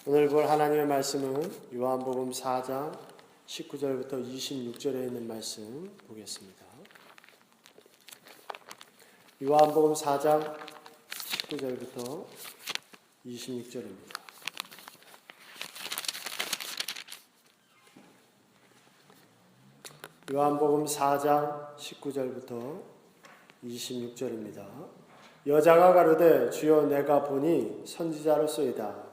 오늘 볼 하나님의 말씀은 요한복음 4장 19절부터 26절에 있는 말씀 보겠습니다. 요한복음 4장 19절부터 26절입니다. 요한복음 4장 19절부터 26절입니다. 여자가 가로되 주여 내가 보니 선지자로소이다.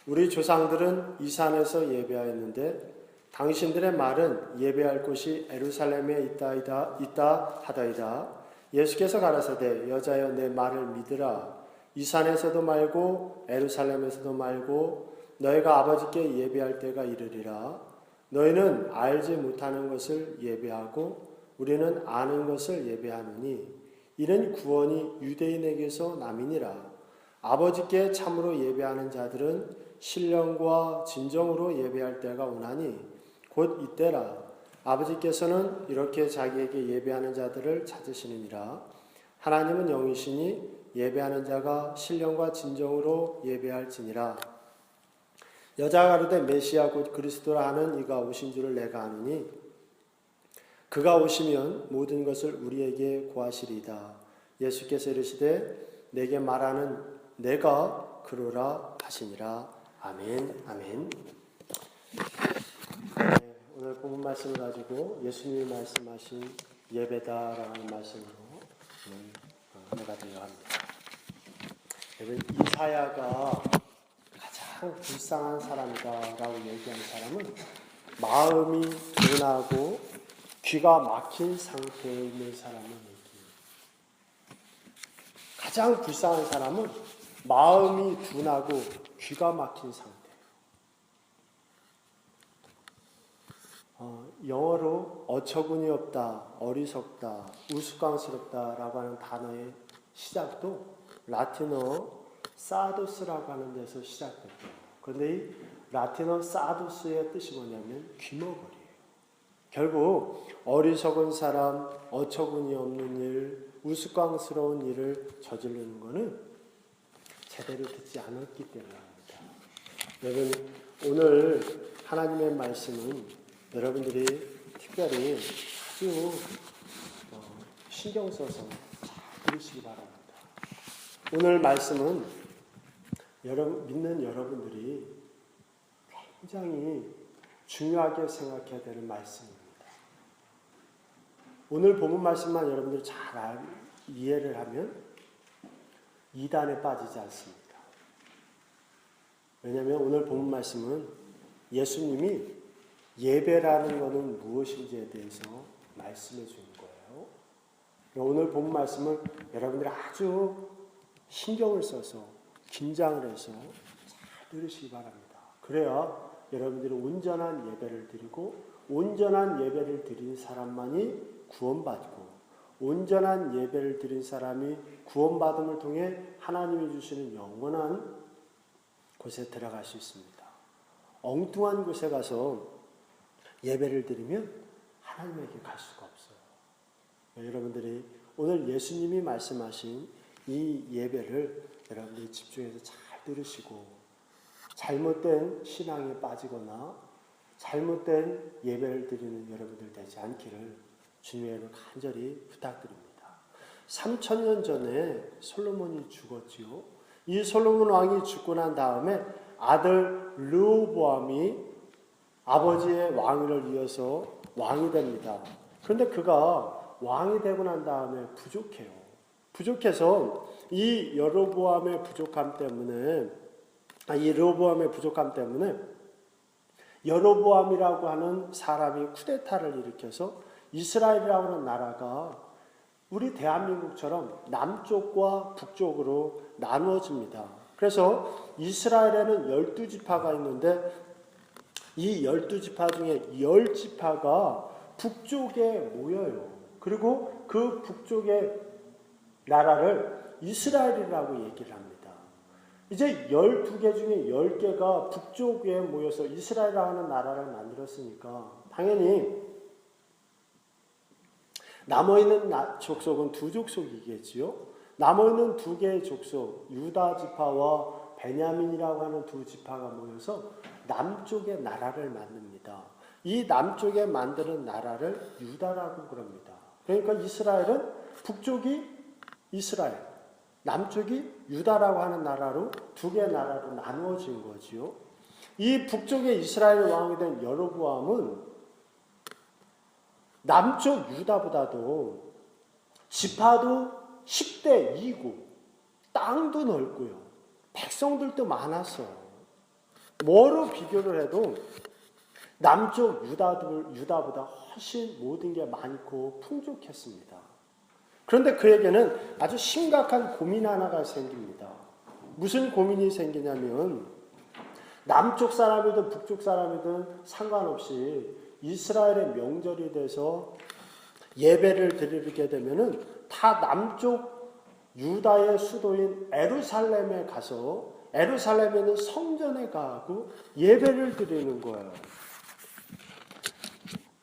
우리 조상들은 이 산에서 예배하였는데 당신들의 말은 예배할 곳이 예루살렘에 있다 하더이다. 예수께서 가라사대 여자여 내 말을 믿으라. 이 산에서도 말고 예루살렘에서도 말고 너희가 아버지께 예배할 때가 이르리라. 너희는 알지 못하는 것을 예배하고 우리는 아는 것을 예배하노니 이는 구원이 유대인에게서 남이니라. 아버지께 참으로 예배하는 자들은 신령과 진정으로 예배할 때가 오나니 곧 이때라. 아버지께서는 이렇게 자기에게 예배하는 자들을 찾으시느니라. 하나님은 영이시니 예배하는 자가 신령과 진정으로 예배할지니라. 여자가 가로되 메시아 곧 그리스도라 하는 이가 오신 줄을 내가 아느니 그가 오시면 모든 것을 우리에게 고하시리이다. 예수께서 이르시되 내게 말하는 내가 그러라 하시니라. 아멘. 아멘. 네, 오늘 본문 말씀을 가지고 예수님이 말씀하신 예배다라는 말씀으로 해가되려 합니다. 여러분, 이사야가 가장 불쌍한 사람이다라고 얘기한 사람은 마음이 둔하고 귀가 막힌 상태에 있는 사람을 얘기해요. 가장 불쌍한 사람은 마음이 둔하고 귀가 막힌 상태. 영어로 어처구니 없다, 어리석다, 우스꽝스럽다라고 하는 단어의 시작도 라틴어 사도스라고 하는 데서 시작됐대요. 그런데 이 라틴어 사도스의 뜻이 뭐냐면 귀머거리예요. 결국 어리석은 사람, 어처구니 없는 일, 우스꽝스러운 일을 저지르는 것은 제대로 듣지 않았기 때문입니다. 여러분, 오늘 하나님의 말씀은 여러분들이 특별히 아주 신경 써서 잘 들으시기 바랍니다. 오늘 말씀은 믿는 여러분들이 굉장히 중요하게 생각해야 되는 말씀입니다. 오늘 본문 말씀만 여러분들이 잘 이해를 하면 이단에 빠지지 않습니다. 왜냐하면 오늘 본문 말씀은 예수님이 예배라는 것은 무엇인지에 대해서 말씀해 주는 거예요. 오늘 본문 말씀을 여러분들이 아주 신경을 써서 긴장을 해서 잘 들으시기 바랍니다. 그래야 여러분들이 온전한 예배를 드리고 온전한 예배를 드린 사람만이 구원받고 온전한 예배를 드린 사람이 구원받음을 통해 하나님이 주시는 영원한 곳에 들어갈 수 있습니다. 엉뚱한 곳에 가서 예배를 드리면 하나님에게 갈 수가 없어요. 여러분들이 오늘 예수님이 말씀하신 이 예배를 여러분들이 집중해서 잘 들으시고 잘못된 신앙에 빠지거나 잘못된 예배를 드리는 여러분들 되지 않기를 주님의 간절히 부탁드립니다. 3000년 전에 솔로몬이 죽었지요. 이 솔로몬 왕이 죽고 난 다음에 아들 르호보암이 아버지의 왕위를 이어서 왕이 됩니다. 그런데 그가 왕이 되고 난 다음에 부족해요. 부족해서 이 르호보암의 부족함 때문에 여로보암이라고 하는 사람이 쿠데타를 일으켜서 이스라엘이라고 하는 나라가 우리 대한민국처럼 남쪽과 북쪽으로 나누어집니다. 그래서 이스라엘에는 12지파가 있는데 이 12지파 중에 10지파가 북쪽에 모여요. 그리고 그 북쪽의 나라를 이스라엘이라고 얘기를 합니다. 이제 12개 중에 10개가 북쪽에 모여서 이스라엘이라는 나라를 만들었으니까 당연히 남아있는 족속은 두 족속이겠지요. 남아있는 두 개의 족속, 유다 지파와 베냐민이라고 하는 두 지파가 모여서 남쪽의 나라를 만듭니다. 이 남쪽에 만드는 나라를 유다라고 그럽니다. 그러니까 이스라엘은 북쪽이 이스라엘, 남쪽이 유다라고 하는 나라로 두 개의 나라로 나누어진 거지요. 이 북쪽의 이스라엘 왕이 된 여로보암은 남쪽 유다보다도 지파도 10대 2고 땅도 넓고요. 백성들도 많았어. 뭐로 비교를 해도 남쪽 유다보다 훨씬 모든 게 많고 풍족했습니다. 그런데 그에게는 아주 심각한 고민 하나가 생깁니다. 무슨 고민이 생기냐면 남쪽 사람이든 북쪽 사람이든 상관없이 이스라엘의 명절이 돼서 예배를 드리게 되면은 다 남쪽 유다의 수도인 예루살렘에 가서 예루살렘에 있는 성전에 가고 예배를 드리는 거예요.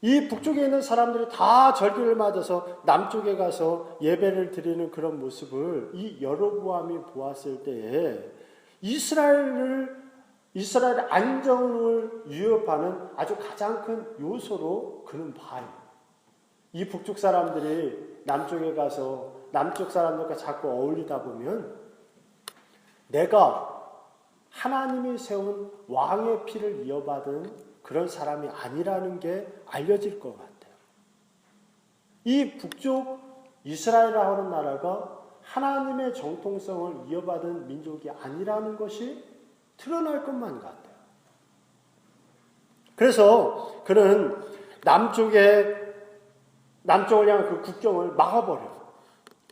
이 북쪽에 있는 사람들이 다 절기를 맞아서 남쪽에 가서 예배를 드리는 그런 모습을 이 여로보암이 보았을 때에 이스라엘의 안정을 위협하는 아주 가장 큰 요소로 그는 봐요. 이 북쪽 사람들이 남쪽에 가서 남쪽 사람들과 자꾸 어울리다 보면 내가 하나님이 세운 왕의 피를 이어받은 그런 사람이 아니라는 게 알려질 것 같아요. 이 북쪽 이스라엘이라고 하는 나라가 하나님의 정통성을 이어받은 민족이 아니라는 것이 드러날 것만 같아요. 그래서 그는 남쪽을 향한 그 국경을 막아버려요.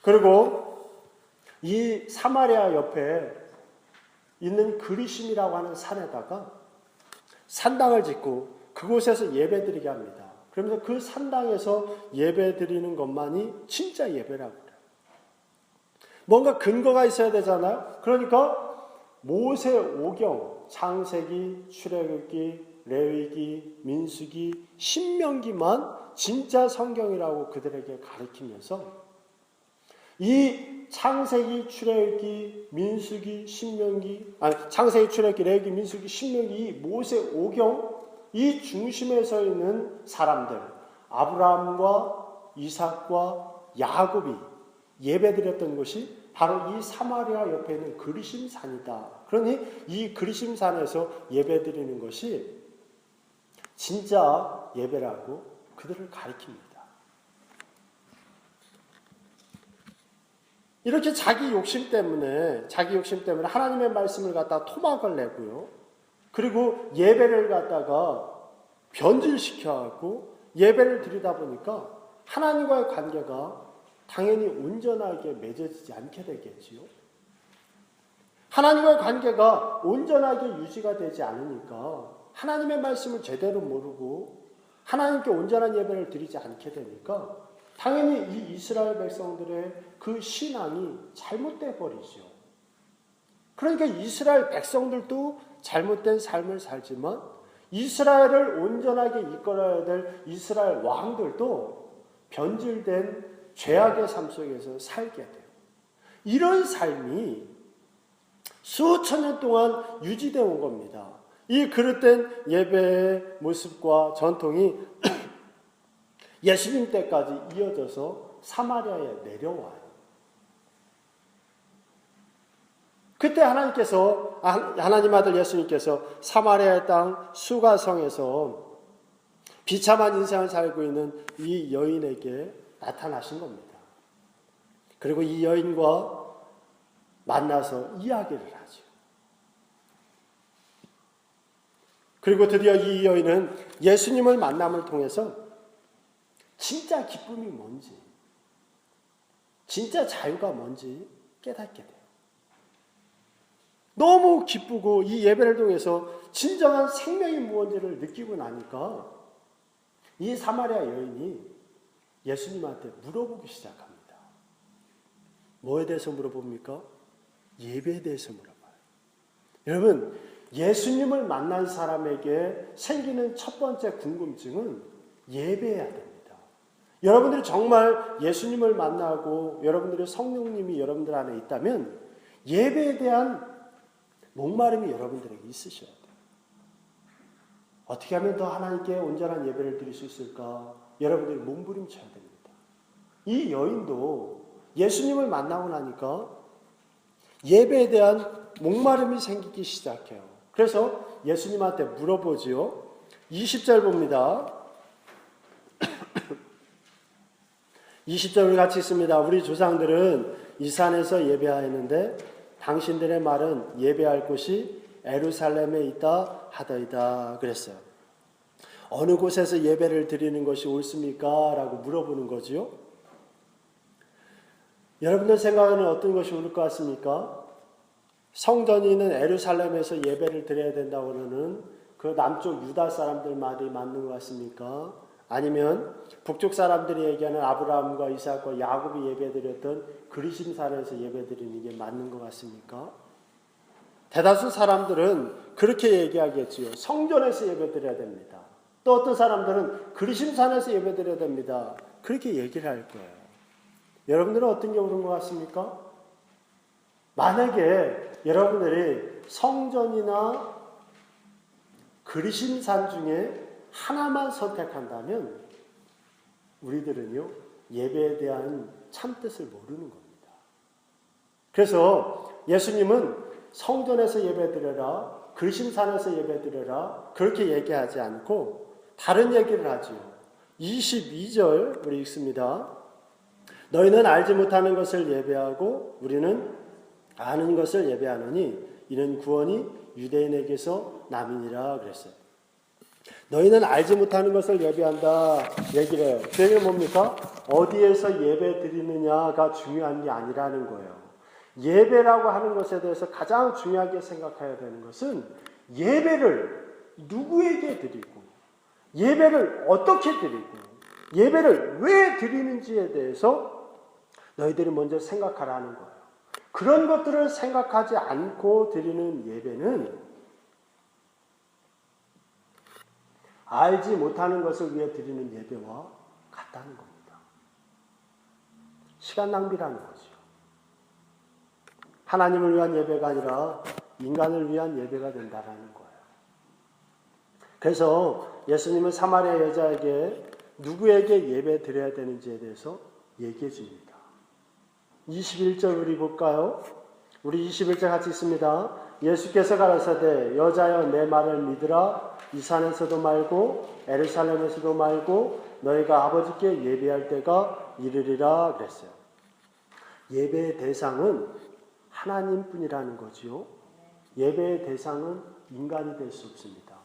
그리고 이 사마리아 옆에 있는 그리심이라고 하는 산에다가 산당을 짓고 그곳에서 예배드리게 합니다. 그러면서 그 산당에서 예배드리는 것만이 진짜 예배라고 그래요. 뭔가 근거가 있어야 되잖아요. 그러니까 모세오경, 창세기, 출애굽기, 레위기, 민수기, 신명기만 진짜 성경이라고 그들에게 가르치면서 이 창세기, 출애굽기, 민수기, 신명기, 창세기, 출애굽기, 레위기, 민수기, 신명기, 이 모세오경 이 중심에 서 있는 사람들, 아브라함과 이삭과 야곱이 예배드렸던 곳이 바로 이 사마리아 옆에 있는 그리심 산이다. 그러니 이 그리심 산에서 예배드리는 것이 진짜 예배라고 그들을 가리킵니다. 이렇게 자기 욕심 때문에 하나님의 말씀을 갖다가 토막을 내고요. 그리고 예배를 갖다가 변질시켜갖고 예배를 드리다 보니까 하나님과의 관계가 당연히 온전하게 맺어지지 않게 되겠지요. 하나님과의 관계가 온전하게 유지가 되지 않으니까 하나님의 말씀을 제대로 모르고 하나님께 온전한 예배를 드리지 않게 되니까 당연히 이 이스라엘 백성들의 그 신앙이 잘못돼 버리죠. 그러니까 이스라엘 백성들도 잘못된 삶을 살지만 이스라엘을 온전하게 이끌어야 될 이스라엘 왕들도 변질된 죄악의 삶 속에서 살게 돼요. 이런 삶이 수천 년 동안 유지되어 온 겁니다. 이 그릇된 예배의 모습과 전통이 예수님 때까지 이어져서 사마리아에 내려와요. 그때 하나님 아들 예수님께서 사마리아의 땅 수가성에서 비참한 인생을 살고 있는 이 여인에게 나타나신 겁니다. 그리고 이 여인과 만나서 이야기를 하죠. 그리고 드디어 이 여인은 예수님을 만남을 통해서 진짜 기쁨이 뭔지, 진짜 자유가 뭔지 깨닫게 돼요. 너무 기쁘고 이 예배를 통해서 진정한 생명이 무엇인지를 느끼고 나니까 이 사마리아 여인이 예수님한테 물어보기 시작합니다. 뭐에 대해서 물어봅니까? 예배에 대해서 물어봐요. 여러분, 예수님을 만난 사람에게 생기는 첫 번째 궁금증은 예배해야 됩니다. 여러분들이 정말 예수님을 만나고 여러분들의 성령님이 여러분들 안에 있다면 예배에 대한 목마름이 여러분들에게 있으셔야 돼요. 어떻게 하면 더 하나님께 온전한 예배를 드릴 수 있을까? 여러분들이 몸부림쳐야 됩니다. 이 여인도 예수님을 만나고 나니까 예배에 대한 목마름이 생기기 시작해요. 그래서 예수님한테 물어보지요. 20절 봅니다. 20절 우리 같이 있습니다. 우리 조상들은 이 산에서 예배하였는데 당신들의 말은 예배할 곳이 예루살렘에 있다 하더이다 그랬어요. 어느 곳에서 예배를 드리는 것이 옳습니까? 라고 물어보는 거지요. 여러분들 생각에는 어떤 것이 옳을 것 같습니까? 성전이 있는 예루살렘에서 예배를 드려야 된다고 하는 그 남쪽 유다 사람들 말이 맞는 것 같습니까? 아니면 북쪽 사람들이 얘기하는 아브라함과 이삭과 야곱이 예배드렸던 그리심산에서 예배드리는 게 맞는 것 같습니까? 대다수 사람들은 그렇게 얘기하겠지요. 성전에서 예배드려야 됩니다. 또 어떤 사람들은 그리심산에서 예배드려야 됩니다. 그렇게 얘기를 할 거예요. 여러분들은 어떤 게 옳은 것 같습니까? 만약에 여러분들이 성전이나 그리심산 중에 하나만 선택한다면 우리들은요, 예배에 대한 참뜻을 모르는 겁니다. 그래서 예수님은 성전에서 예배드려라, 그리심산에서 예배드려라 그렇게 얘기하지 않고 다른 얘기를 하지요. 22절 우리 읽습니다. 너희는 알지 못하는 것을 예배하고 우리는 아는 것을 예배하노니 이는 구원이 유대인에게서 남이니라 그랬어요. 너희는 알지 못하는 것을 예배한다 얘기를 해요. 그 얘기는 뭡니까? 어디에서 예배 드리느냐가 중요한 게 아니라는 거예요. 예배라고 하는 것에 대해서 가장 중요하게 생각해야 되는 것은 예배를 누구에게 드리고 예배를 어떻게 드리고 예배를 왜 드리는지에 대해서 너희들이 먼저 생각하라는 거예요. 그런 것들을 생각하지 않고 드리는 예배는 알지 못하는 것을 위해 드리는 예배와 같다는 겁니다. 시간 낭비라는 거죠. 하나님을 위한 예배가 아니라 인간을 위한 예배가 된다는 거예요. 그래서 예수님은 사마리아 여자에게 누구에게 예배 드려야 되는지에 대해서 얘기해 줍니다. 21절 우리 볼까요? 우리 21절 같이 있습니다. 예수께서 가라사대 여자여 내 말을 믿으라. 이 산에서도 말고 예루살렘에서도 말고 너희가 아버지께 예배할 때가 이르리라 그랬어요. 예배의 대상은 하나님뿐이라는 거지요. 예배의 대상은 인간이 될 수 없습니다.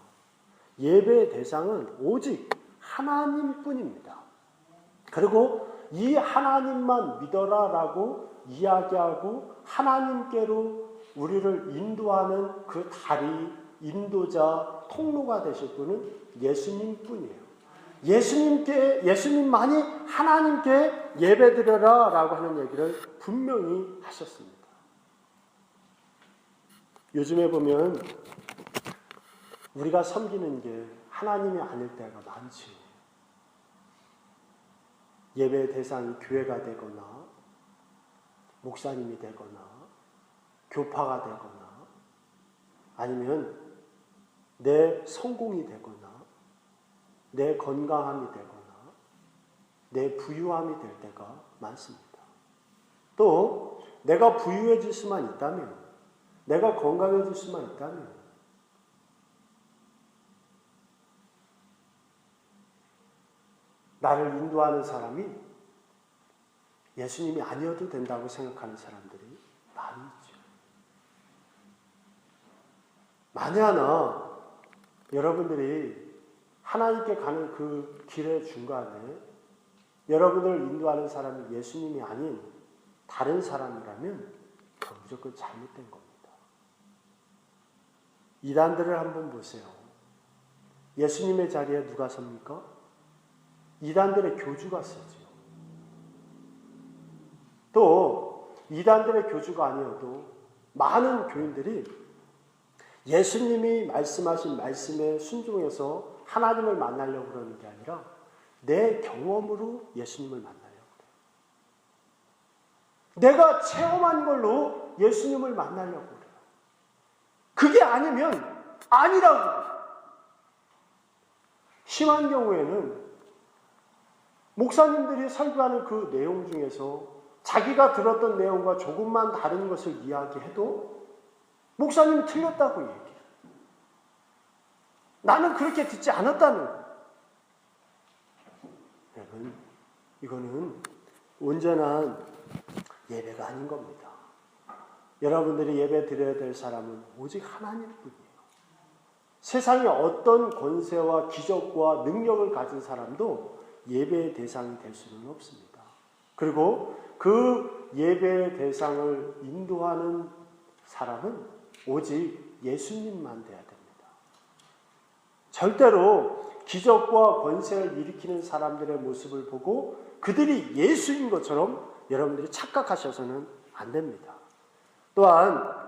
예배의 대상은 오직 하나님뿐입니다. 그리고 이 하나님만 믿어라라고 이야기하고 하나님께로 우리를 인도하는 그 다리, 인도자, 통로가 되실 분은 예수님뿐이에요. 예수님만이 하나님께 예배드려라 라고 하는 얘기를 분명히 하셨습니다. 요즘에 보면 우리가 섬기는 게 하나님이 아닐 때가 많지요. 예배의 대상이 교회가 되거나 목사님이 되거나 교파가 되거나 아니면 내 성공이 되거나 내 건강함이 되거나 내 부유함이 될 때가 많습니다. 또 내가 부유해질 수만 있다면 내가 건강해질 수만 있다면 나를 인도하는 사람이 예수님이 아니어도 된다고 생각하는 사람들이 많이 있죠. 만에 하나 여러분들이 하나님께 가는 그 길의 중간에 여러분을 인도하는 사람이 예수님이 아닌 다른 사람이라면 그건 무조건 잘못된 겁니다. 이단들을 한번 보세요. 예수님의 자리에 누가 섭니까? 이단들의 교주가 서죠. 또 이단들의 교주가 아니어도 많은 교인들이 예수님이 말씀하신 말씀에 순종해서 하나님을 만나려고 그러는 게 아니라 내 경험으로 예수님을 만나려고 그래요. 내가 체험한 걸로 예수님을 만나려고 그래요. 그게 아니면 아니라고. 심한 경우에는 목사님들이 설교하는 그 내용 중에서 자기가 들었던 내용과 조금만 다른 것을 이야기해도 목사님이 틀렸다고 얘기해요. 나는 그렇게 듣지 않았다는 거예요. 여러분, 이거는 온전한 예배가 아닌 겁니다. 여러분들이 예배 드려야 될 사람은 오직 하나님뿐이에요. 세상에 어떤 권세와 기적과 능력을 가진 사람도 예배의 대상이 될 수는 없습니다. 그리고 그 예배의 대상을 인도하는 사람은 오직 예수님만 돼야 됩니다. 절대로 기적과 권세를 일으키는 사람들의 모습을 보고 그들이 예수인 것처럼 여러분들이 착각하셔서는 안 됩니다. 또한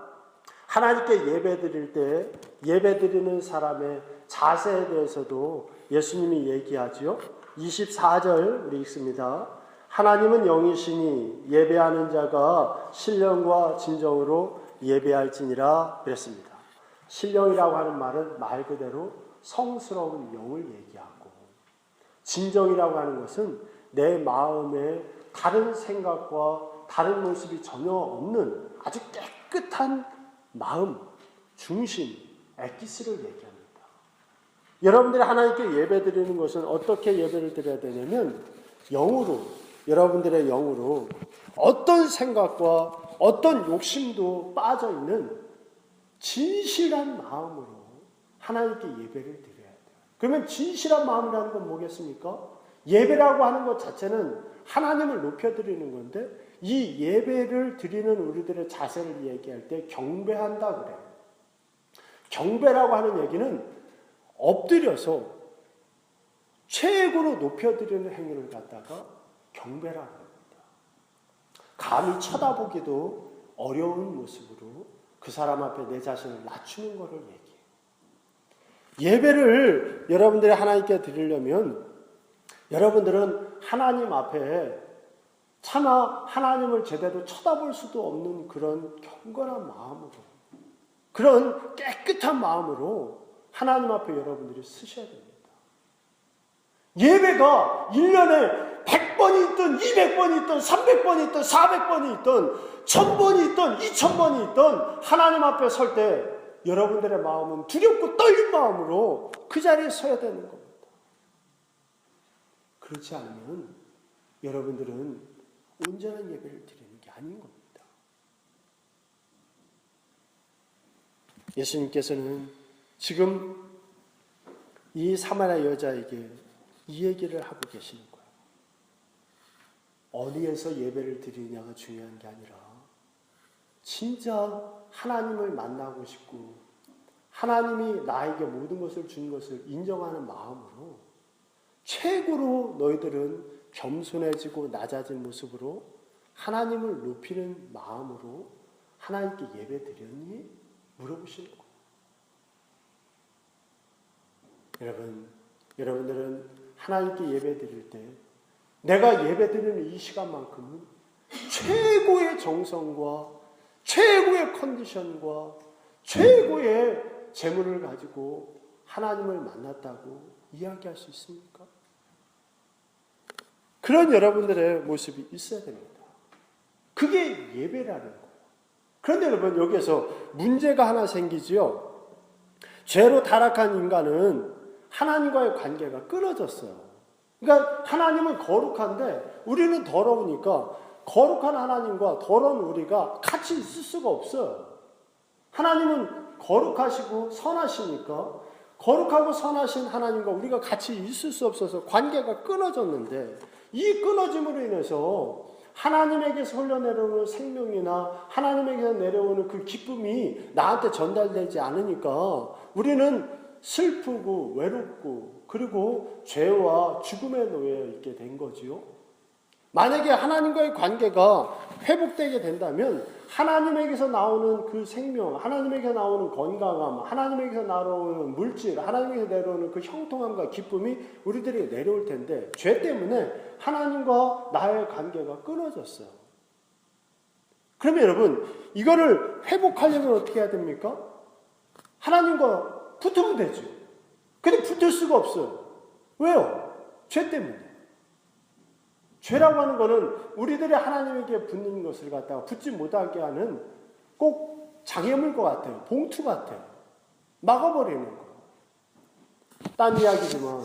하나님께 예배드릴 때 예배드리는 사람의 자세에 대해서도 예수님이 얘기하지요. 24절 우리 읽습니다. 하나님은 영이시니 예배하는 자가 신령과 진정으로 예배할지니라 그랬습니다. 신령이라고 하는 말은 말 그대로 성스러운 영을 얘기하고, 진정이라고 하는 것은 내 마음에 다른 생각과 다른 모습이 전혀 없는 아주 깨끗한 마음, 중심, 엑기스를 얘기합니다. 여러분들이 하나님께 예배드리는 것은 어떻게 예배를 드려야 되냐면 영으로, 여러분들의 영으로 어떤 생각과 어떤 욕심도 빠져있는 진실한 마음으로 하나님께 예배를 드려야 돼요. 그러면 진실한 마음이라는 건 뭐겠습니까? 예배라고 하는 것 자체는 하나님을 높여드리는 건데, 이 예배를 드리는 우리들의 자세를 얘기할 때 경배한다 그래요. 경배라고 하는 얘기는 엎드려서 최고로 높여드리는 행위를 갖다가 경배라고 합니다. 감히 쳐다보기도 어려운 모습으로 그 사람 앞에 내 자신을 낮추는 것을 얘기해요. 예배를 여러분들이 하나님께 드리려면 여러분들은 하나님 앞에 차마 하나님을 제대로 쳐다볼 수도 없는 그런 경건한 마음으로, 그런 깨끗한 마음으로 하나님 앞에 여러분들이 쓰셔야 됩니다. 예배가 1년에 100번이 있든 200번이 있든 300번이 있든 400번이 있든 1000번이 있든 2000번이 있든 하나님 앞에 설 때 여러분들의 마음은 두렵고 떨린 마음으로 그 자리에 서야 되는 겁니다. 그렇지 않으면 여러분들은 온전한 예배를 드리는 게 아닌 겁니다. 예수님께서는 지금 이 사마리아 여자에게 이 얘기를 하고 계시는 거예요. 어디에서 예배를 드리냐가 중요한 게 아니라 진짜 하나님을 만나고 싶고 하나님이 나에게 모든 것을 준 것을 인정하는 마음으로 최고로 너희들은 겸손해지고 낮아진 모습으로 하나님을 높이는 마음으로 하나님께 예배 드렸니? 물어보시는 거예요. 여러분들은 하나님께 예배 드릴 때 내가 예배 드리는 이 시간만큼은 최고의 정성과 최고의 컨디션과 최고의 재물을 가지고 하나님을 만났다고 이야기할 수 있습니까? 그런 여러분들의 모습이 있어야 됩니다. 그게 예배라는 거예요. 그런데 여러분, 여기에서 문제가 하나 생기지요. 죄로 타락한 인간은 하나님과의 관계가 끊어졌어요. 그러니까 하나님은 거룩한데 우리는 더러우니까 거룩한 하나님과 더러운 우리가 같이 있을 수가 없어요. 하나님은 거룩하시고 선하시니까 거룩하고 선하신 하나님과 우리가 같이 있을 수 없어서 관계가 끊어졌는데, 이 끊어짐으로 인해서 하나님에게서 흘러내려오는 생명이나 하나님에게서 내려오는 그 기쁨이 나한테 전달되지 않으니까 우리는 슬프고 외롭고 그리고 죄와 죽음에 놓여 있게 된 거지요. 만약에 하나님과의 관계가 회복되게 된다면 하나님에게서 나오는 그 생명, 하나님에게서 나오는 건강함, 하나님에게서 나오는 물질, 하나님에게서 내려오는 그 형통함과 기쁨이 우리들에게 내려올 텐데, 죄 때문에 하나님과 나의 관계가 끊어졌어요. 그러면 여러분, 이거를 회복하려면 어떻게 해야 됩니까? 하나님과 붙으면 되죠. 근데 붙을 수가 없어요. 왜요? 죄 때문에. 죄라고 하는 것은 우리들이 하나님에게 붙는 것을 갖다가 붙지 못하게 하는 꼭 장애물과 같아요. 봉투 같아요. 막아버리는 거. 딴 이야기지만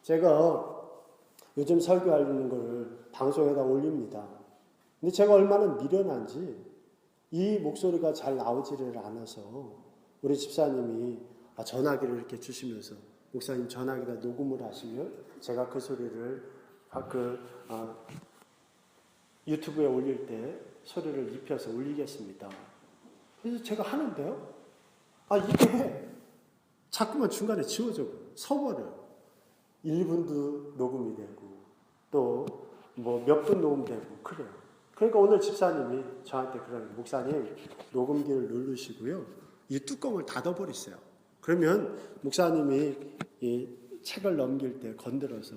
제가 요즘 설교하는 거를 방송에다 올립니다. 근데 제가 얼마나 미련한지 이 목소리가 잘 나오지를 않아서 우리 집사님이 전화기를 이렇게 주시면서 목사님 전화기다 녹음을 하시면 제가 그 소리를 유튜브에 올릴 때 소리를 입혀서 올리겠습니다. 그래서 제가 하는데요. 이게 자꾸만 중간에 지워져 서버려요. 1분도 녹음이 되고 또 뭐 몇 분 녹음되고 그래요. 그러니까 오늘 집사님이 저한테 그러는 목사님 녹음기를 누르시고요. 이 뚜껑을 닫아버리세요. 그러면 목사님이 이 책을 넘길 때 건드려서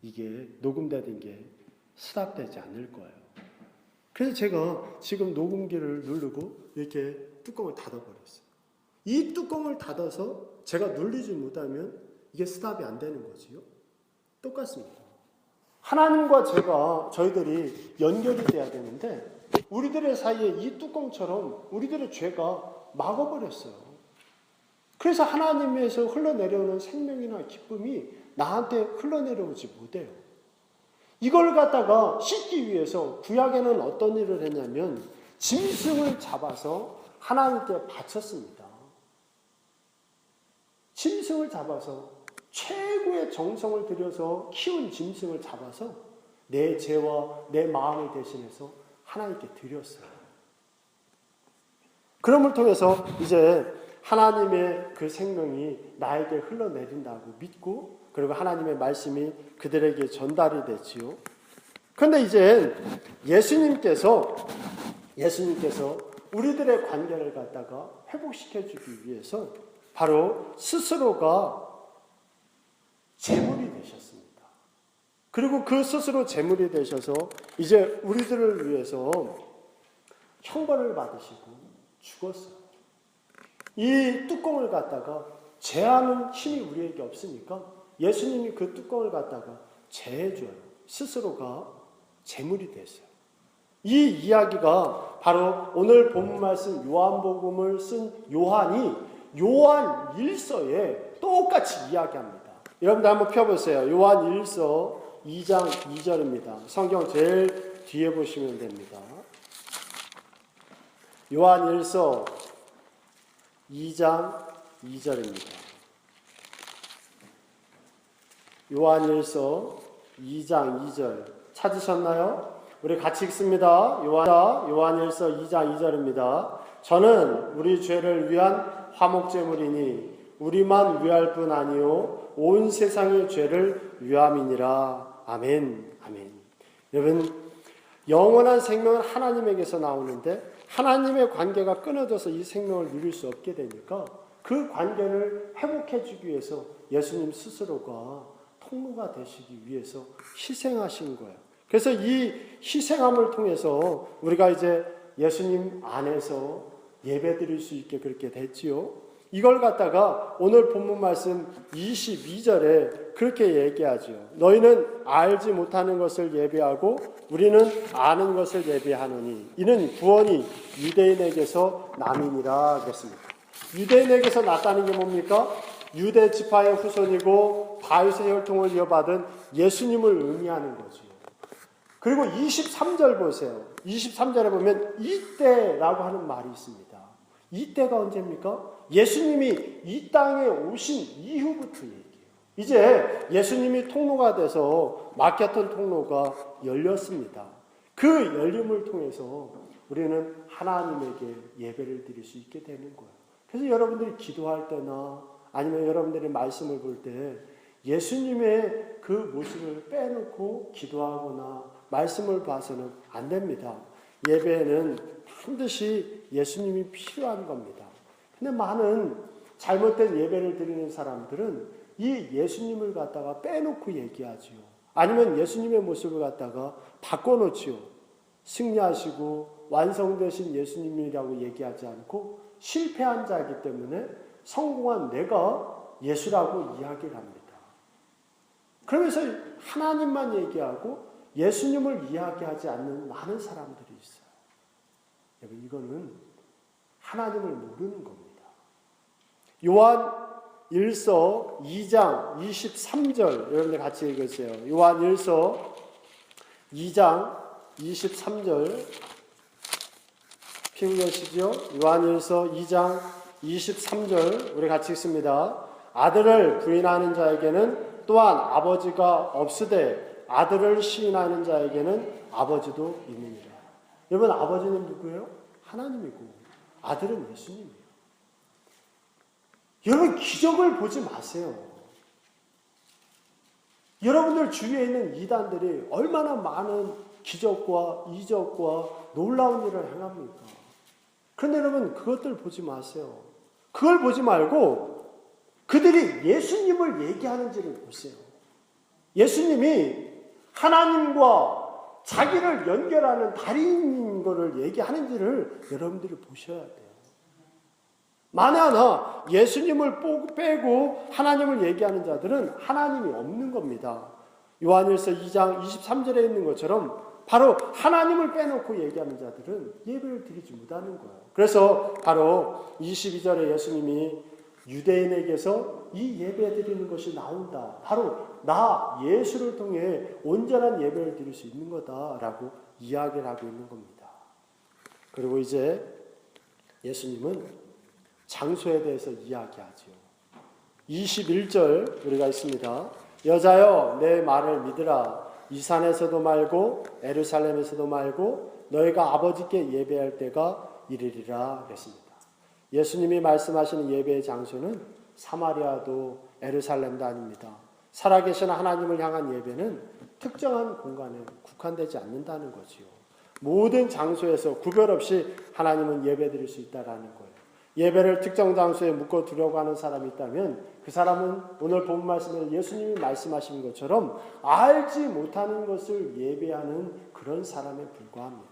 이게 녹음되는 게 스탑되지 않을 거예요. 그래서 제가 지금 녹음기를 누르고 이렇게 뚜껑을 닫아버렸어요. 이 뚜껑을 닫아서 제가 눌리지 못하면 이게 스탑이 안 되는 거지요. 똑같습니다. 하나님과 저희들이 연결이 돼야 되는데 우리들의 사이에 이 뚜껑처럼 우리들의 죄가 막아버렸어요. 그래서 하나님에서 흘러내려오는 생명이나 기쁨이 나한테 흘러내려오지 못해요. 이걸 갖다가 씻기 위해서 구약에는 어떤 일을 했냐면 짐승을 잡아서 하나님께 바쳤습니다. 짐승을 잡아서 최고의 정성을 들여서 키운 짐승을 잡아서 내 죄와 내 마음을 대신해서 하나님께 드렸어요. 그럼을 통해서 이제 하나님의 그 생명이 나에게 흘러내린다고 믿고 그리고 하나님의 말씀이 그들에게 전달이 됐지요. 그런데 이제 예수님께서 우리들의 관계를 갖다가 회복시켜주기 위해서 바로 스스로가 제물이 되셨습니다. 그리고 그 스스로 제물이 되셔서 이제 우리들을 위해서 형벌을 받으시고 죽었어요. 이 뚜껑을 갖다가 제하는 힘이 우리에게 없으니까 예수님이 그 뚜껑을 갖다가 제해줘요. 스스로가 제물이 됐어요. 이 이야기가 바로 오늘 본문 말씀 요한복음을 쓴 요한이 요한 1서에 똑같이 이야기합니다. 여러분들 한번 펴보세요. 요한 1서 2장 2절입니다. 성경 제일 뒤에 보시면 됩니다. 요한 1서 2장 2절입니다. 요한 1서 2장 2절 찾으셨나요? 우리 같이 읽습니다. 요한 1서 2장 2절입니다. 저는 우리 죄를 위한 화목제물이니 우리만 위할 뿐 아니요 온 세상의 죄를 위함이니라. 아멘. 아멘. 여러분, 영원한 생명은 하나님에게서 나오는데 하나님의 관계가 끊어져서 이 생명을 누릴 수 없게 되니까 그 관계를 회복해 주기 위해서 예수님 스스로가 통로가 되시기 위해서 희생하신 거예요. 그래서 이 희생함을 통해서 우리가 이제 예수님 안에서 예배드릴 수 있게 그렇게 됐지요. 이걸 갖다가 오늘 본문 말씀 22절에 그렇게 얘기하죠. 너희는 알지 못하는 것을 예배하고 우리는 아는 것을 예배하노니 이는 구원이 유대인에게서 남이니라 그랬습니다. 유대인에게서 났다는 게 뭡니까? 유대 지파의 후손이고 다윗의 혈통을 이어받은 예수님을 의미하는 거죠. 그리고 23절 보세요. 23절에 보면 이때라고 하는 말이 있습니다. 이때가 언제입니까? 예수님이 이 땅에 오신 이후부터 얘기해요. 이제 예수님이 통로가 돼서 막혔던 통로가 열렸습니다. 그 열림을 통해서 우리는 하나님에게 예배를 드릴 수 있게 되는 거예요. 그래서 여러분들이 기도할 때나 아니면 여러분들이 말씀을 볼 때 예수님의 그 모습을 빼놓고 기도하거나 말씀을 봐서는 안 됩니다. 예배에는 반드시 예수님이 필요한 겁니다. 근데 많은 잘못된 예배를 드리는 사람들은 이 예수님을 갖다가 빼놓고 얘기하지요. 아니면 예수님의 모습을 갖다가 바꿔놓지요. 승리하시고 완성되신 예수님이라고 얘기하지 않고 실패한 자이기 때문에 성공한 내가 예수라고 이야기를 합니다. 그러면서 하나님만 얘기하고 예수님을 이야기하지 않는 많은 사람들이 있어요. 여러분, 이거는 하나님을 모르는 겁니다. 요한 1서 2장 23절 여러분들 같이 읽으세요. 요한 1서 2장 23절 피우시죠. 요한 1서 2장 23절 우리 같이 읽습니다. 아들을 부인하는 자에게는 또한 아버지가 없으되 아들을 시인하는 자에게는 아버지도 있느니라. 여러분, 아버지는 누구예요? 하나님이고 아들은 예수님이에요. 여러분, 기적을 보지 마세요. 여러분들 주위에 있는 이단들이 얼마나 많은 기적과 이적과 놀라운 일을 행합니까? 그런데 여러분, 그것들 보지 마세요. 그걸 보지 말고 그들이 예수님을 얘기하는지를 보세요. 예수님이 하나님과 자기를 연결하는 다리인 것을 얘기하는지를 여러분들이 보셔야 돼요. 만에 하나 예수님을 빼고 하나님을 얘기하는 자들은 하나님이 없는 겁니다. 요한일서 2장 23절에 있는 것처럼 바로 하나님을 빼놓고 얘기하는 자들은 예배를 드리지 못하는 거예요. 그래서 바로 22절에 예수님이 유대인에게서 이 예배 드리는 것이 나온다. 바로 나 예수를 통해 온전한 예배를 드릴 수 있는 거다라고 이야기를 하고 있는 겁니다. 그리고 이제 예수님은 장소에 대해서 이야기하죠. 21절 우리가 있습니다. 여자여 내 말을 믿으라. 이 산에서도 말고 예루살렘에서도 말고 너희가 아버지께 예배할 때가 이르리라 그랬습니다. 예수님이 말씀하시는 예배의 장소는 사마리아도 예루살렘도 아닙니다. 살아계신 하나님을 향한 예배는 특정한 공간에 국한되지 않는다는 거지요. 모든 장소에서 구별 없이 하나님은 예배드릴 수 있다라는 거예요. 예배를 특정 장소에 묶어 두려고 하는 사람이 있다면 그 사람은 오늘 본 말씀에 예수님이 말씀하신 것처럼 알지 못하는 것을 예배하는 그런 사람에 불과합니다.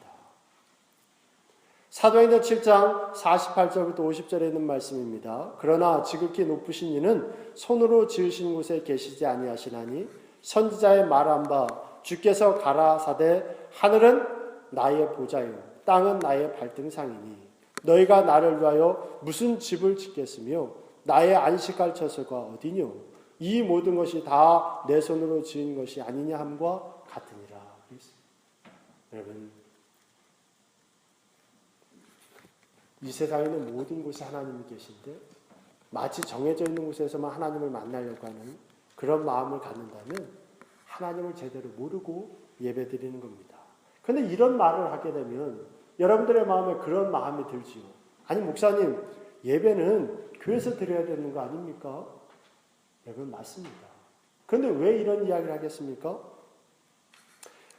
사도행전 7장 48절부터 50절에 있는 말씀입니다. 그러나 지극히 높으신 이는 손으로 지으신 곳에 계시지 아니하시나니 선지자의 말한 바 주께서 가라사대 하늘은 나의 보좌요 땅은 나의 발등상이니 너희가 나를 위하여 무슨 집을 짓겠으며 나의 안식할 처소가 어디뇨? 이 모든 것이 다 내 손으로 지은 것이 아니냐 함과 같으니라. 여러분, 이 세상에 있는 모든 곳에 하나님이 계신데 마치 정해져 있는 곳에서만 하나님을 만나려고 하는 그런 마음을 갖는다면 하나님을 제대로 모르고 예배드리는 겁니다. 그런데 이런 말을 하게 되면 여러분들의 마음에 그런 마음이 들지요. 아니 목사님, 예배는 교회에서 드려야 되는 거 아닙니까? 여러분, 맞습니다. 그런데 왜 이런 이야기를 하겠습니까?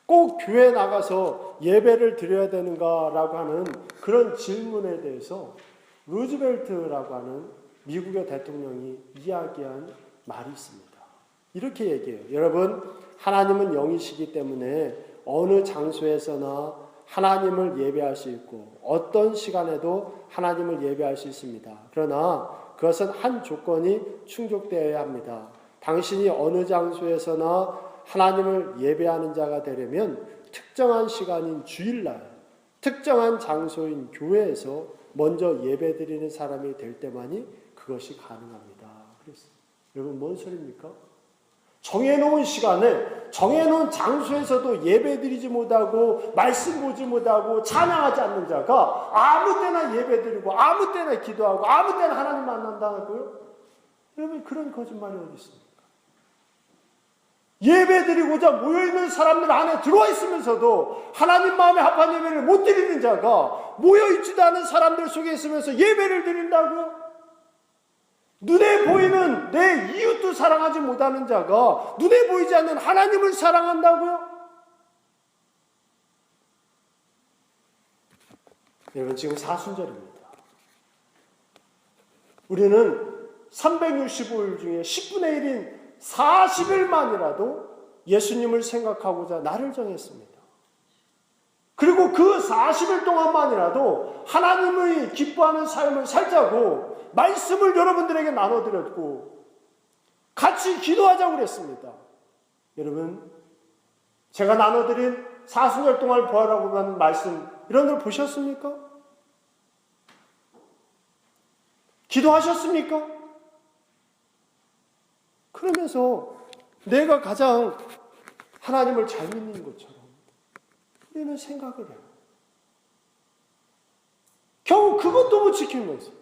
꼭 교회에 나가서 예배를 드려야 되는가라고 하는 그런 질문에 대해서 루즈벨트라고 하는 미국의 대통령이 이야기한 말이 있습니다. 이렇게 얘기해요. 여러분, 하나님은 영이시기 때문에 어느 장소에서나 하나님을 예배할 수 있고 어떤 시간에도 하나님을 예배할 수 있습니다. 그러나 그것은 한 조건이 충족되어야 합니다. 당신이 어느 장소에서나 하나님을 예배하는 자가 되려면 특정한 시간인 주일날, 특정한 장소인 교회에서 먼저 예배드리는 사람이 될 때만이 그것이 가능합니다. 그랬어요. 여러분, 뭔 소리입니까? 정해놓은 시간에, 정해놓은 장소에서도 예배드리지 못하고 말씀 보지 못하고 찬양하지 않는 자가 아무 때나 예배드리고 아무 때나 기도하고 아무 때나 하나님 만난다고요? 여러분, 그런 거짓말이 어디 있습니까? 예배드리고자 모여있는 사람들 안에 들어와 있으면서도 하나님 마음에 합한 예배를 못 드리는 자가 모여있지도 않은 사람들 속에 있으면서 예배를 드린다고요? 눈에 보이는 내 이웃도 사랑하지 못하는 자가 눈에 보이지 않는 하나님을 사랑한다고요? 여러분, 지금 사순절입니다. 우리는 365일 중에 10분의 1인 40일만이라도 예수님을 생각하고자 날을 정했습니다. 그리고 그 40일 동안만이라도 하나님의 기뻐하는 삶을 살자고 말씀을 여러분들에게 나눠드렸고 같이 기도하자고 그랬습니다. 여러분, 제가 나눠드린 사순절 동안 부활하고 간 말씀, 여러분들 보셨습니까? 기도하셨습니까? 그러면서 내가 가장 하나님을 잘 믿는 것처럼 우리는 생각을 해요. 겨우 그것도 못 지키면서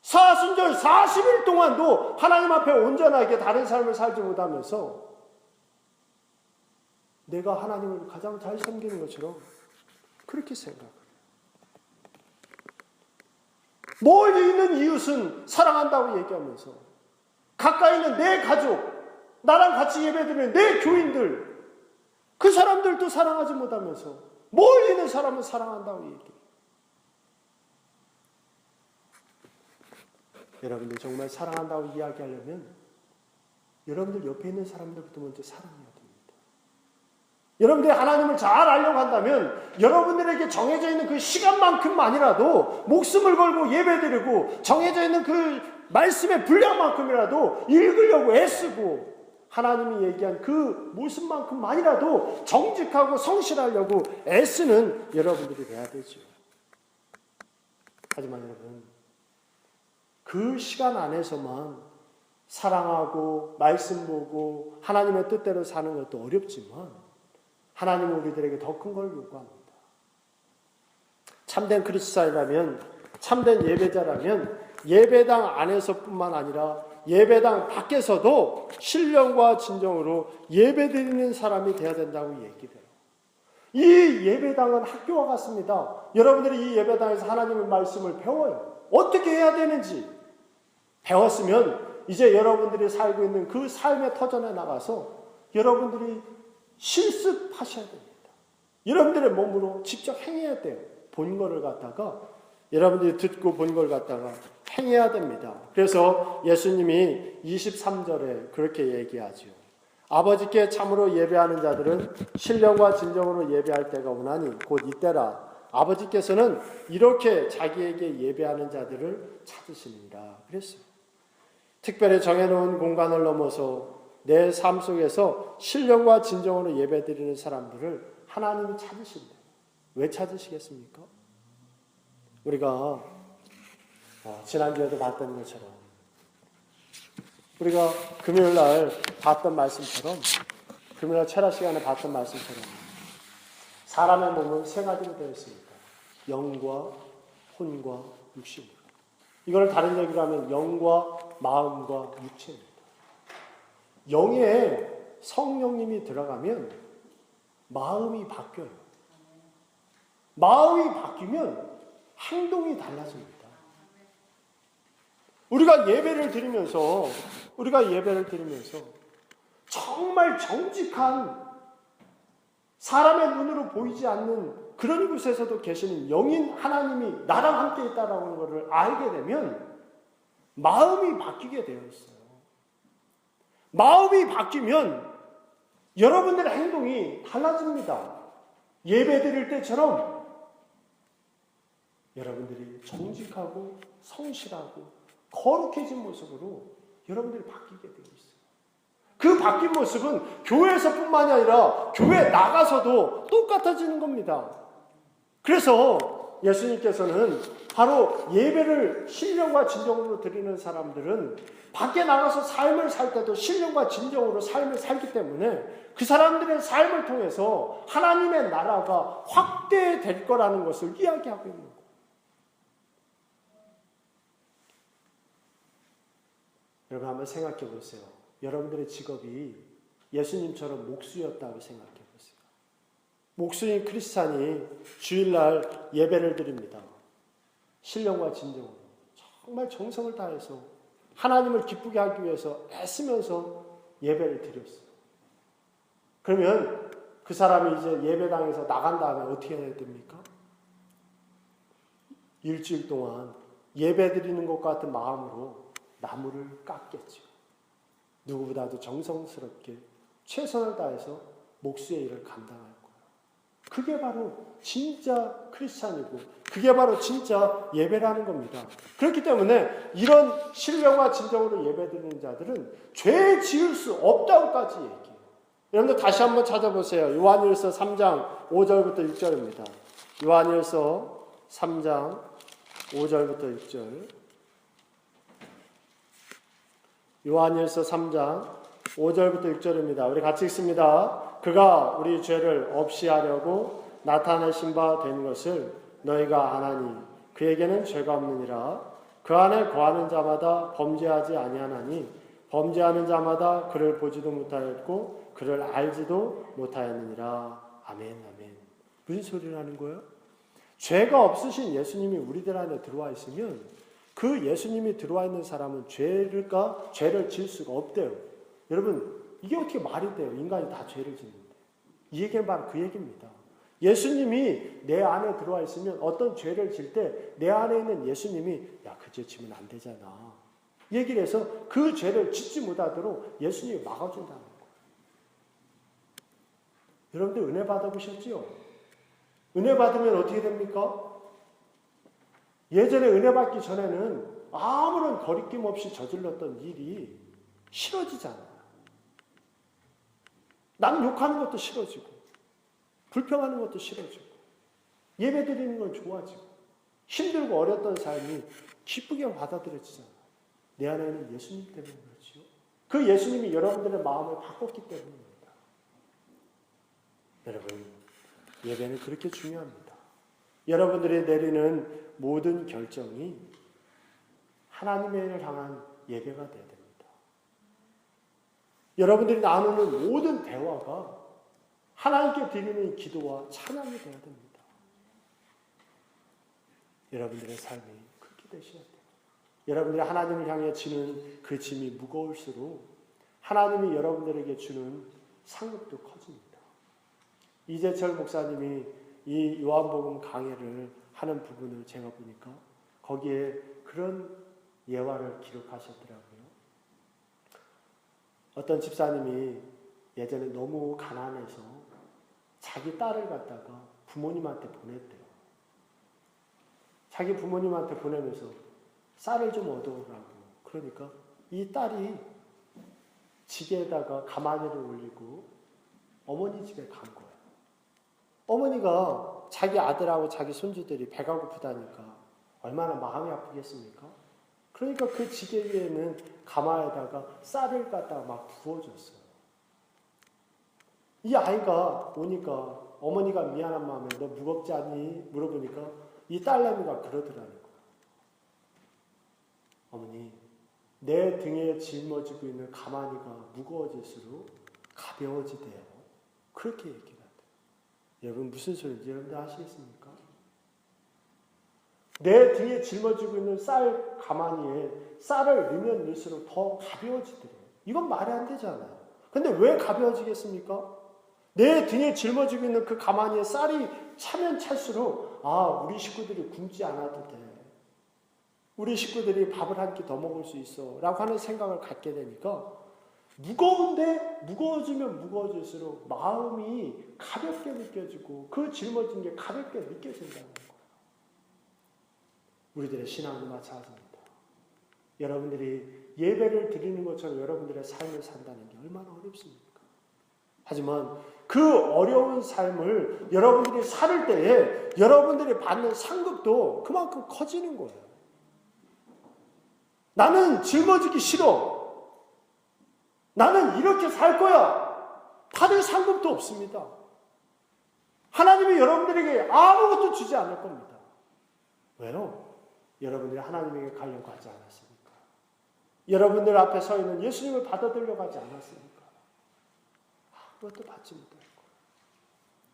사순절 40일 동안도 하나님 앞에 온전하게 다른 삶을 살지 못하면서 내가 하나님을 가장 잘 섬기는 것처럼 그렇게 생각을 해요. 멀리 있는 이웃은 사랑한다고 얘기하면서 가까이 있는 내 가족, 나랑 같이 예배드리는 내 교인들, 그 사람들도 사랑하지 못하면서 멀리 있는 사람은 사랑한다고 얘기해요. 여러분들 정말 사랑한다고 이야기하려면 여러분들 옆에 있는 사람들부터 먼저 사랑해야 됩니다. 여러분들이 하나님을 잘 알려고 한다면 여러분들에게 정해져 있는 그 시간만큼만이라도 목숨을 걸고 예배드리고 정해져 있는 그 말씀의 분량만큼이라도 읽으려고 애쓰고 하나님이 얘기한 그 모습만큼만이라도 정직하고 성실하려고 애쓰는 여러분들이 돼야 되죠. 하지만 여러분, 그 시간 안에서만 사랑하고 말씀 보고 하나님의 뜻대로 사는 것도 어렵지만 하나님은 우리들에게 더 큰 걸 요구합니다. 참된 그리스도인이라면, 참된 예배자라면 예배당 안에서뿐만 아니라 예배당 밖에서도 신령과 진정으로 예배드리는 사람이 되어야 된다고 얘기해요. 이 예배당은 학교와 같습니다. 여러분들이 이 예배당에서 하나님의 말씀을 배워요. 어떻게 해야 되는지 배웠으면 이제 여러분들이 살고 있는 그 삶의 터전에 나가서 여러분들이 실습하셔야 됩니다. 여러분들의 몸으로 직접 행해야 돼요. 본 거를 갖다가 여러분들이 듣고 본 걸 갖다가 행해야 됩니다. 그래서 예수님이 23절에 그렇게 얘기하죠. 아버지께 참으로 예배하는 자들은 신령과 진정으로 예배할 때가 오나니 곧 이때라. 아버지께서는 이렇게 자기에게 예배하는 자들을 찾으시느니라 그랬어요. 특별히 정해놓은 공간을 넘어서 내 삶 속에서 신령과 진정으로 예배드리는 사람들을 하나님이 찾으신대요. 왜 찾으시겠습니까? 우리가 지난주에도 봤던 것처럼 우리가 금요일날 봤던 말씀처럼 금요일날 철학 시간에 봤던 말씀처럼 사람의 몸은 세 가지로 되어 있습니다. 영과 혼과 육신입니다. 이걸 다른 얘기로 하면 영과 마음과 육체입니다. 영에 성령님이 들어가면 마음이 바뀌어요. 마음이 바뀌면 행동이 달라집니다. 우리가 예배를 드리면서 정말 정직한 사람의 눈으로 보이지 않는 그런 곳에서도 계시는 영인 하나님이 나랑 함께 있다라는 것을 알게 되면 마음이 바뀌게 되어 있어요. 마음이 바뀌면 여러분들의 행동이 달라집니다. 예배 드릴 때처럼 여러분들이 정직하고 성실하고 거룩해진 모습으로 여러분들이 바뀌게 되어 있어요. 그 바뀐 모습은 교회에서뿐만이 아니라 교회 나가서도 똑같아지는 겁니다. 그래서 예수님께서는 바로 예배를 신령과 진정으로 드리는 사람들은 밖에 나가서 삶을 살 때도 신령과 진정으로 삶을 살기 때문에 그 사람들의 삶을 통해서 하나님의 나라가 확대될 거라는 것을 이야기하고 있는 거예요. 여러분 한번 생각해 보세요. 여러분들의 직업이 예수님처럼 목수였다고 생각해 보세요. 목수인 크리스찬이 주일날 예배를 드립니다. 신령과 진정으로 정말 정성을 다해서 하나님을 기쁘게 하기 위해서 애쓰면서 예배를 드렸어요. 그러면 그 사람이 이제 예배당에서 나간 다음에 어떻게 해야 됩니까? 일주일 동안 예배 드리는 것 같은 마음으로 나무를 깎겠죠. 누구보다도 정성스럽게 최선을 다해서 목수의 일을 감당할 거예요. 그게 바로 진짜 크리스찬이고 그게 바로 진짜 예배라는 겁니다. 그렇기 때문에 이런 신령과 진정으로 예배드리는 자들은 죄 지을 수 없다고까지 얘기해요. 여러분들 다시 한번 찾아보세요. 요한일서 3장 5절부터 6절입니다. 요한일서 3장 5절부터 6절. 요한일서 3장 5절부터 6절입니다. 우리 같이 읽습니다. 그가 우리 죄를 없이 하려고 나타내신 바 된 것을 너희가 아나니 그에게는 죄가 없느니라. 그 안에 거하는 자마다 범죄하지 아니하나니 범죄하는 자마다 그를 보지도 못하였고 그를 알지도 못하였느니라. 아멘 아멘. 무슨 소리를 하는 거예요? 죄가 없으신 예수님이 우리들 안에 들어와 있으면 그 예수님이 들어와 있는 사람은 죄를 지을 수가 없대요. 여러분 이게 어떻게 말이 돼요? 인간이 다 죄를 짓는데. 이 얘기는 바로 그 얘기입니다. 예수님이 내 안에 들어와 있으면 어떤 죄를 질 때 내 안에 있는 예수님이 야, 그 죄 지면 안 되잖아. 얘기를 해서 그 죄를 짓지 못하도록 예수님이 막아준다는 거예요. 여러분들 은혜 받아보셨지요? 은혜 받으면 어떻게 됩니까? 예전에 은혜 받기 전에는 아무런 거리낌 없이 저질렀던 일이 싫어지잖아요. 남 욕하는 것도 싫어지고 불평하는 것도 싫어지고 예배드리는 건 좋아지고 힘들고 어렸던 삶이 기쁘게 받아들여지잖아요. 내 안에는 예수님 때문에 그렇지요. 그 예수님이 여러분들의 마음을 바꿨기 때문입니다. 여러분, 예배는 그렇게 중요합니다. 여러분들이 내리는 모든 결정이 하나님을 향한 예배가 되어야 됩니다. 여러분들이 나누는 모든 대화가 하나님께 드리는 기도와 찬양이 되어야 됩니다. 여러분들의 삶이 그렇게 되셔야 돼요. 여러분들이 하나님을 향해 지는 그 짐이 무거울수록 하나님이 여러분들에게 주는 상급도 커집니다. 이재철 목사님이 이 요한복음 강해를 하는 부분을 제가 보니까 거기에 그런 예화를 기록하셨더라고요. 어떤 집사님이 예전에 너무 가난해서 자기 딸을 갖다가 부모님한테 보냈대요. 자기 부모님한테 보내면서 쌀을 좀 얻어오라고. 그러니까 이 딸이 지게에다가 가마니를 올리고 어머니 집에 간 거예요. 어머니가 자기 아들하고 자기 손주들이 배가 고프다니까 얼마나 마음이 아프겠습니까? 그러니까 그 지게 위에는 가마에다가 쌀을 갖다가 막 부어줬어요. 이 아이가 오니까 어머니가 미안한 마음에 너 무겁지 않니? 물어보니까 이 딸내미가 그러더라는 거예요. 어머니, 내 등에 짊어지고 있는 가마니가 무거워질수록 가벼워지대요. 그렇게 얘기를 하대요. 여러분 무슨 소리인지 여러분들 아시겠습니까? 내 등에 짊어지고 있는 쌀 가마니에 쌀을 넣으면 넣을수록 더 가벼워지더래요. 이건 말이 안 되잖아요. 근데 왜 가벼워지겠습니까? 내 등에 짊어지고 있는 그 가마니에 쌀이 차면 찰수록 우리 식구들이 굶지 않아도 돼. 우리 식구들이 밥을 한 끼 더 먹을 수 있어. 라고 하는 생각을 갖게 되니까 무거운데 무거워지면 무거워질수록 마음이 가볍게 느껴지고 그 짊어진 게 가볍게 느껴진다는 거예요. 우리들의 신앙도 마찬가지입니다. 여러분들이 예배를 드리는 것처럼 여러분들의 삶을 산다는 게 얼마나 어렵습니까? 하지만 그 어려운 삶을 여러분들이 살 때에 여러분들이 받는 상급도 그만큼 커지는 거예요. 나는 짊어지기 싫어. 나는 이렇게 살 거야. 받을 상급도 없습니다. 하나님이 여러분들에게 아무것도 주지 않을 겁니다. 왜요? 여러분들이 하나님에게 가려고 하지 않았습니까? 여러분들 앞에 서 있는 예수님을 받아들려고 하지 않았습니까? 아무것도 받지 못할 거예요.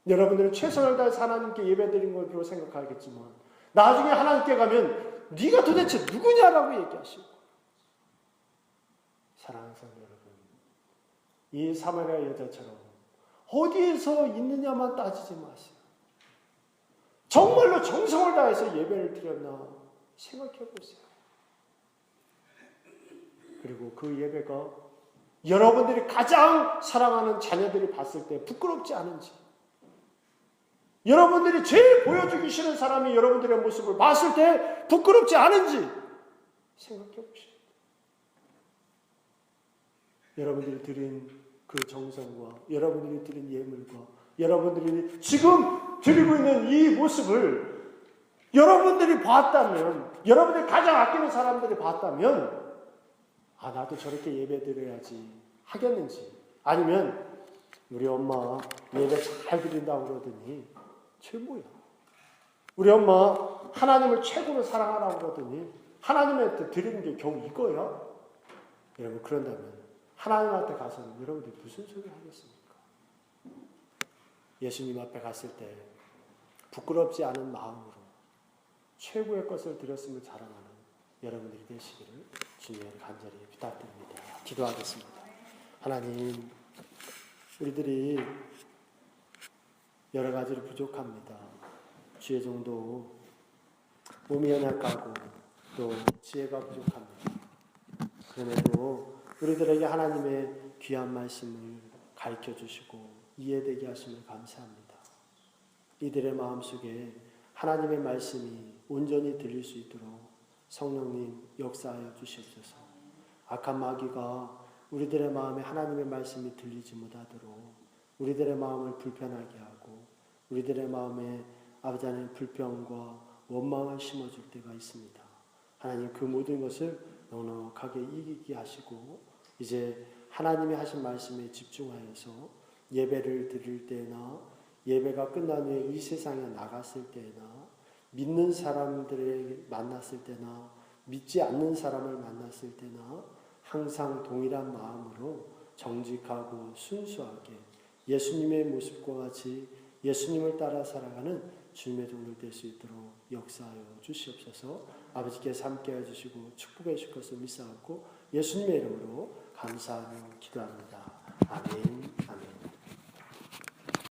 여러분들은 최선을 다해서 하나님께 예배드린 것으로 생각하겠지만 나중에 하나님께 가면 네가 도대체 누구냐라고 얘기하시고 사랑하는 성도 여러분, 이 사마리아 여자처럼 어디에서 있느냐만 따지지 마세요. 정말로 정성을 다해서 예배를 드렸나 생각해 보세요. 그리고 그 예배가 여러분들이 가장 사랑하는 자녀들이 봤을 때 부끄럽지 않은지, 여러분들이 제일 보여주기 싫은 사람이 여러분들의 모습을 봤을 때 부끄럽지 않은지 생각해 보십시오. 여러분들이 드린 그 정성과 여러분들이 드린 예물과 여러분들이 지금 드리고 있는 이 모습을 여러분들이 봤다면, 여러분들이 가장 아끼는 사람들이 봤다면, 아, 나도 저렇게 예배 드려야지 하겠는지, 아니면 우리 엄마 예배 잘 드린다고 그러더니 최고야. 우리 엄마 하나님을 최고로 사랑하라고 그러더니 하나님한테 드리는 게 겨우 이거야? 여러분, 그런다면 하나님한테 가서는 여러분들이 무슨 소리 하겠습니까? 예수님 앞에 갔을 때 부끄럽지 않은 마음으로 최고의 것을 드렸음을 자랑하는 여러분들이 되시기를 주님의 간절히 부탁드립니다. 기도하겠습니다. 하나님, 우리들이 여러 가지로 부족합니다. 주의 정도 몸이 연약하고 또 지혜가 부족합니다. 그럼에도 우리들에게 하나님의 귀한 말씀을 가르쳐 주시고 이해되게 하심을 감사합니다. 이들의 마음속에 하나님의 말씀이 온전히 들릴 수 있도록 성령님 역사하여 주시옵소서. 악한 마귀가 우리들의 마음에 하나님의 말씀이 들리지 못하도록 우리들의 마음을 불편하게 하고 우리들의 마음에 아버지 하나님 불평과 원망을 심어줄 때가 있습니다. 하나님, 그 모든 것을 넉넉하게 이기게 하시고 이제 하나님이 하신 말씀에 집중하여서 예배를 드릴 때나 예배가 끝난 후에 이 세상에 나갔을 때나 믿는 사람들을 만났을 때나 믿지 않는 사람을 만났을 때나 항상 동일한 마음으로 정직하고 순수하게 예수님의 모습과 같이 예수님을 따라 살아가는 주님의 종들 될 수 있도록 역사하여 주시옵소서. 아버지께서 함께해 주시고 축복해 주실 것을 믿사옵고 예수님의 이름으로 감사하며 기도합니다.